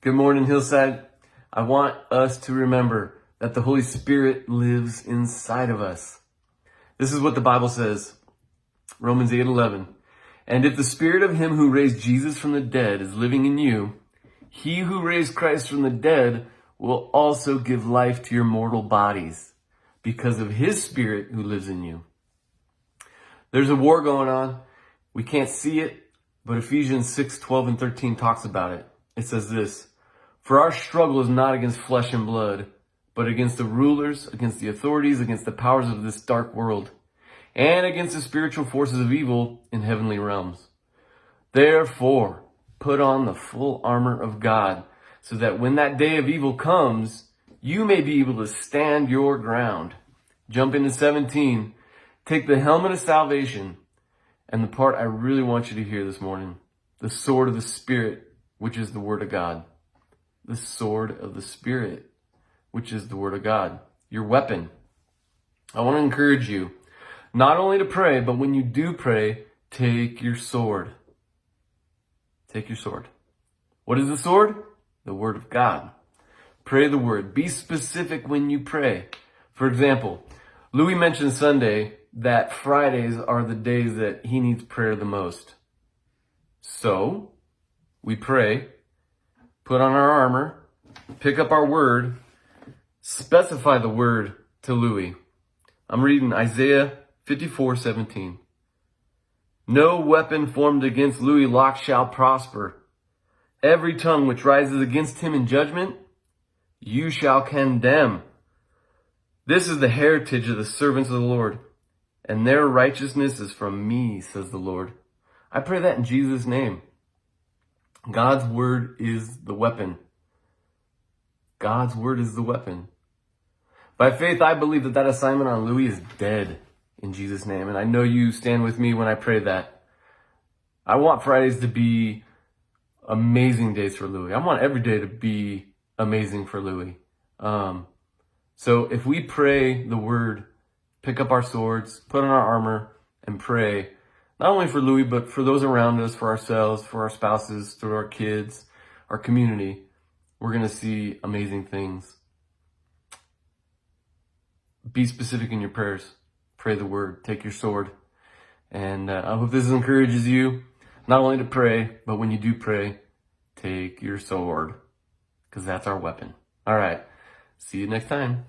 Good morning, Hillside. I want us to remember that the Holy Spirit lives inside of us. This is what the Bible says, Romans 8:11. And if the spirit of him who raised Jesus from the dead is living in you, he who raised Christ from the dead will also give life to your mortal bodies because of his spirit who lives in you. There's a war going on. We can't see it, but Ephesians 6:12 and 13 talks about it. It says this: for our struggle is not against flesh and blood, but against the rulers, against the authorities, against the powers of this dark world, and against the spiritual forces of evil in heavenly realms. Therefore, put on the full armor of God, so that when that day of evil comes, you may be able to stand your ground. Jump into 17. Take the helmet of salvation, and the part I really want you to hear this morning, the sword of the Spirit, which is the Word of God. The sword of the Spirit, which is the Word of God. Your weapon. I want to encourage you not only to pray, but when you do pray, take your sword. Take your sword. What is the sword? The Word of God. Pray the Word. Be specific when you pray. For example, Louie mentioned Sunday that Fridays are the days that he needs prayer the most. So, we pray, put on our armor, pick up our word, specify the word to Louie. I'm reading Isaiah 54:17. No weapon formed against Louie Locke shall prosper. Every tongue which rises against him in judgment, you shall condemn. This is the heritage of the servants of the Lord, and their righteousness is from me, says the Lord. I pray that in Jesus' name. God's word is the weapon. God's word is the weapon. By faith, I believe that assignment on Louie is dead in Jesus' name. And I know you stand with me when I pray that. I want Fridays to be amazing days for Louie. I want every day to be amazing for Louie. So if we pray the word, pick up our swords, put on our armor, and pray, not only for Louie, but for those around us, for ourselves, for our spouses, for our kids, our community, we're going to see amazing things. Be specific in your prayers. Pray the word. Take your sword. And I hope this encourages you, not only to pray, but when you do pray, take your sword, because that's our weapon. All right. See you next time.